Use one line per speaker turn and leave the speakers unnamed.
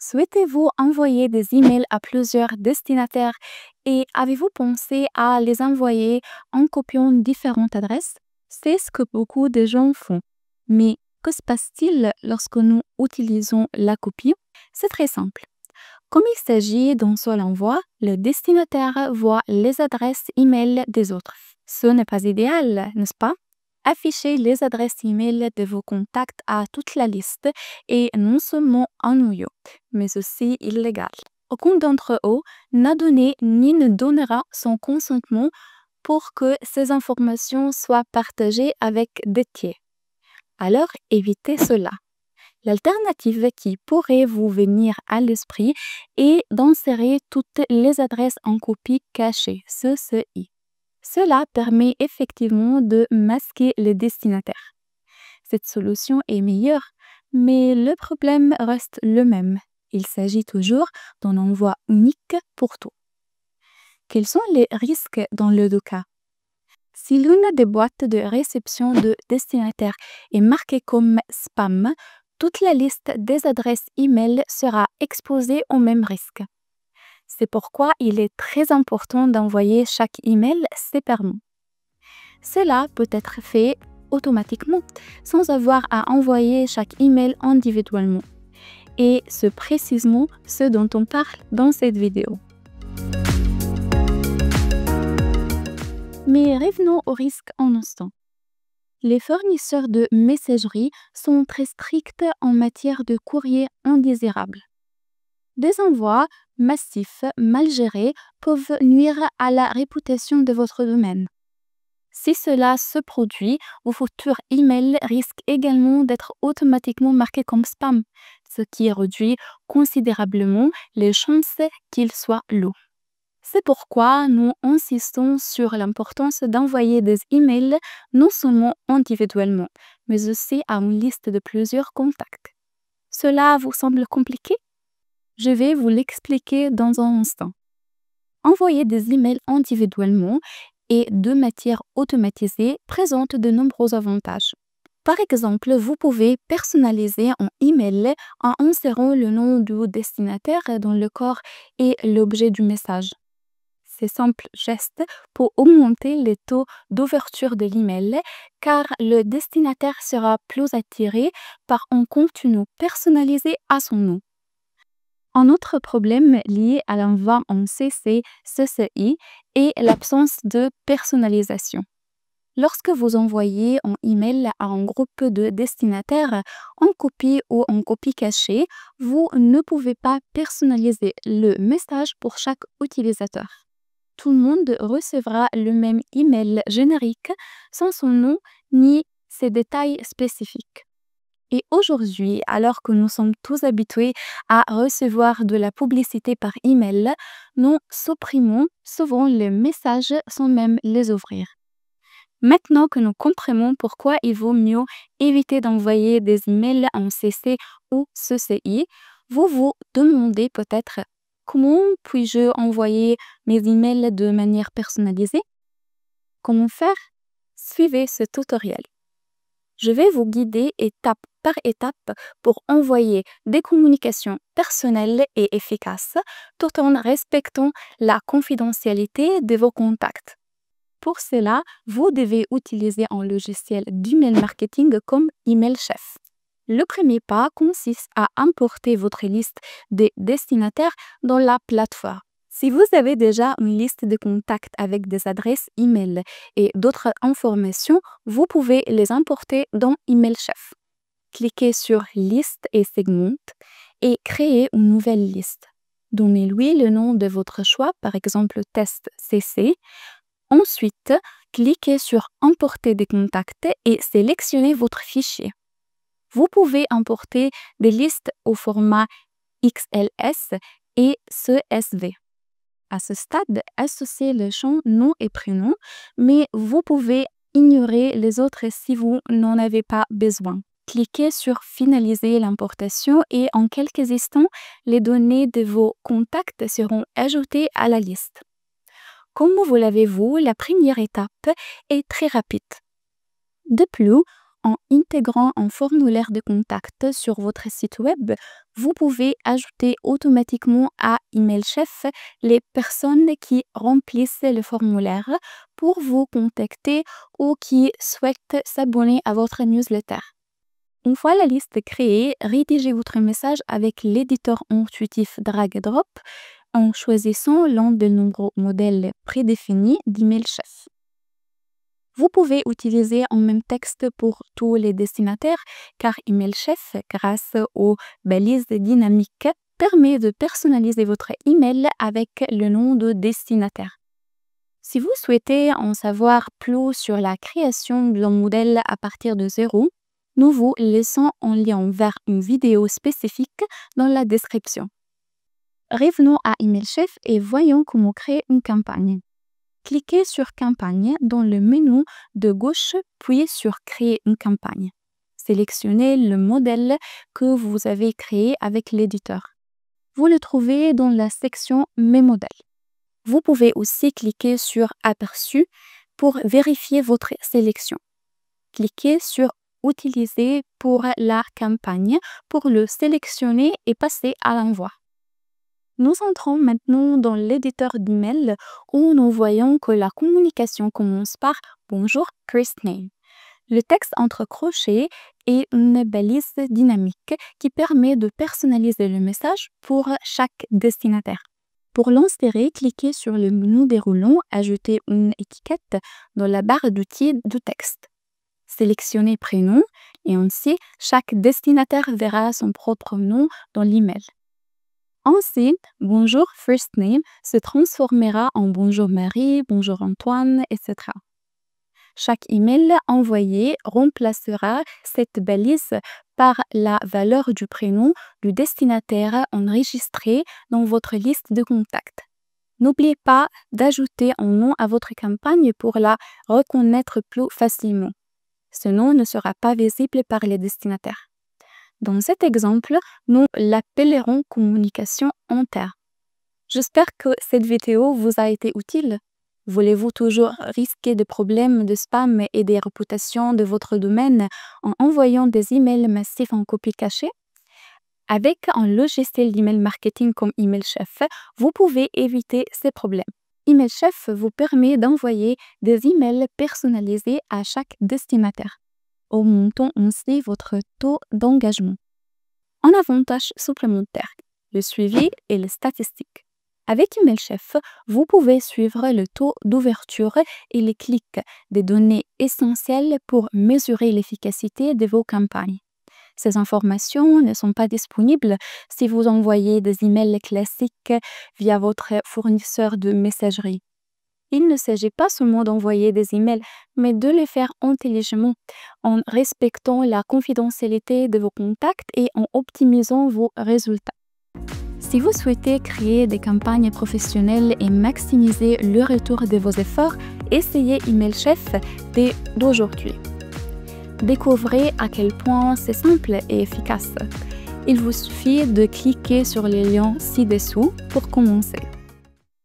Souhaitez-vous envoyer des emails à plusieurs destinataires et avez-vous pensé à les envoyer en copiant différentes adresses? C'est ce que beaucoup de gens font. Mais que se passe-t-il lorsque nous utilisons la copie? C'est très simple. Comme il s'agit d'un seul envoi, le destinataire voit les adresses email des autres. Ce n'est pas idéal, n'est-ce pas? Affichez les adresses email de vos contacts à toute la liste et non seulement ennuyeux, mais aussi illégal. Aucun d'entre eux n'a donné ni ne donnera son consentement pour que ces informations soient partagées avec des tiers. Alors évitez cela. L'alternative qui pourrait vous venir à l'esprit est d'insérer toutes les adresses en copie cachée, CCI. Cela permet effectivement de masquer le destinataire. Cette solution est meilleure, mais le problème reste le même. Il s'agit toujours d'un envoi unique pour tout. Quels sont les risques dans les deux cas? Si l'une des boîtes de réception de destinataire est marquée comme spam, toute la liste des adresses email sera exposée au même risque. C'est pourquoi il est très important d'envoyer chaque email séparément. Cela peut être fait automatiquement, sans avoir à envoyer chaque email individuellement. Et c'est précisément ce dont on parle dans cette vidéo. Mais revenons au risque un instant. Les fournisseurs de messagerie sont très stricts en matière de courrier indésirable. Des envois massifs mal gérés peuvent nuire à la réputation de votre domaine. Si cela se produit, vos futurs emails risquent également d'être automatiquement marqués comme spam, ce qui réduit considérablement les chances qu'ils soient lourds. C'est pourquoi nous insistons sur l'importance d'envoyer des emails non seulement individuellement, mais aussi à une liste de plusieurs contacts. Cela vous semble compliqué? Je vais vous l'expliquer dans un instant. Envoyer des emails individuellement et de manière automatisée présente de nombreux avantages. Par exemple, vous pouvez personnaliser un email en insérant le nom du destinataire dans le corps et l'objet du message. Ces simples gestes pour augmenter le taux d'ouverture de l'email car le destinataire sera plus attiré par un contenu personnalisé à son nom. Un autre problème lié à l'envoi en CC/CCI est l'absence de personnalisation. Lorsque vous envoyez un email à un groupe de destinataires en copie ou en copie cachée, vous ne pouvez pas personnaliser le message pour chaque utilisateur. Tout le monde recevra le même email générique sans son nom ni ses détails spécifiques. Et aujourd'hui, alors que nous sommes tous habitués à recevoir de la publicité par email, nous supprimons souvent les messages sans même les ouvrir. Maintenant que nous comprenons pourquoi il vaut mieux éviter d'envoyer des emails en CC ou CCI, vous vous demandez peut-être comment puis-je envoyer mes emails de manière personnalisée? Comment faire? Suivez ce tutoriel. Je vais vous guider étape par étape pour envoyer des communications personnelles et efficaces tout en respectant la confidentialité de vos contacts. Pour cela, vous devez utiliser un logiciel d'email marketing comme EmailChef. Le premier pas consiste à importer votre liste des destinataires dans la plateforme. Si vous avez déjà une liste de contacts avec des adresses email et d'autres informations, vous pouvez les importer dans EmailChef. Cliquez sur Liste et Segmente et créez une nouvelle liste. Donnez-lui le nom de votre choix, par exemple Test CC. Ensuite, cliquez sur Importer des contacts et sélectionnez votre fichier. Vous pouvez importer des listes au format XLS et CSV. À ce stade, associez le champ nom et prénom, mais vous pouvez ignorer les autres si vous n'en avez pas besoin. Cliquez sur Finaliser l'importation et en quelques instants, les données de vos contacts seront ajoutées à la liste. Comme vous l'avez vu, la première étape est très rapide. De plus, En intégrant un formulaire de contact sur votre site web, vous pouvez ajouter automatiquement à EmailChef les personnes qui remplissent le formulaire pour vous contacter ou qui souhaitent s'abonner à votre newsletter. Une fois la liste créée, rédigez votre message avec l'éditeur intuitif Drag and Drop en choisissant l'un des nombreux modèles prédéfinis d'EmailChef. Vous pouvez utiliser un même texte pour tous les destinataires car EmailChef, grâce aux balises dynamiques, permet de personnaliser votre email avec le nom de destinataire. Si vous souhaitez en savoir plus sur la création d'un modèle à partir de zéro, nous vous laissons un lien vers une vidéo spécifique dans la description. Revenons à EmailChef et voyons comment créer une campagne. Cliquez sur Campagne dans le menu de gauche, puis sur Créer une campagne. Sélectionnez le modèle que vous avez créé avec l'éditeur. Vous le trouvez dans la section Mes modèles. Vous pouvez aussi cliquer sur Aperçu pour vérifier votre sélection. Cliquez sur Utiliser pour la campagne pour le sélectionner et passer à l'envoi. Nous entrons maintenant dans l'éditeur d'email où nous voyons que la communication commence par « Bonjour, Christine ». Le texte entre crochets est une balise dynamique qui permet de personnaliser le message pour chaque destinataire. Pour l'insérer, cliquez sur le menu déroulant « Ajouter une étiquette » dans la barre d'outils du texte. Sélectionnez « Prénom » et ainsi, chaque destinataire verra son propre nom dans l'email. Ensuite, Bonjour First Name se transformera en Bonjour Marie, Bonjour Antoine, etc. Chaque email envoyé remplacera cette balise par la valeur du prénom du destinataire enregistré dans votre liste de contacts. N'oubliez pas d'ajouter un nom à votre campagne pour la reconnaître plus facilement. Ce nom ne sera pas visible par les destinataires. Dans cet exemple, nous l'appellerons communication interne. J'espère que cette vidéo vous a été utile. Voulez-vous toujours risquer des problèmes de spam et des réputations de votre domaine en envoyant des emails massifs en copie cachée? Avec un logiciel d'email marketing comme EmailChef, vous pouvez éviter ces problèmes. EmailChef vous permet d'envoyer des emails personnalisés à chaque destinataire, augmentant ainsi votre taux d'engagement. Un avantage supplémentaire, le suivi et les statistiques. Avec EmailChef, vous pouvez suivre le taux d'ouverture et les clics, des données essentielles pour mesurer l'efficacité de vos campagnes. Ces informations ne sont pas disponibles si vous envoyez des emails classiques via votre fournisseur de messagerie. Il ne s'agit pas seulement d'envoyer des emails, mais de les faire intelligemment, en respectant la confidentialité de vos contacts et en optimisant vos résultats. Si vous souhaitez créer des campagnes professionnelles et maximiser le retour de vos efforts, essayez EmailChef dès d'aujourd'hui. Découvrez à quel point c'est simple et efficace. Il vous suffit de cliquer sur les liens ci-dessous pour commencer.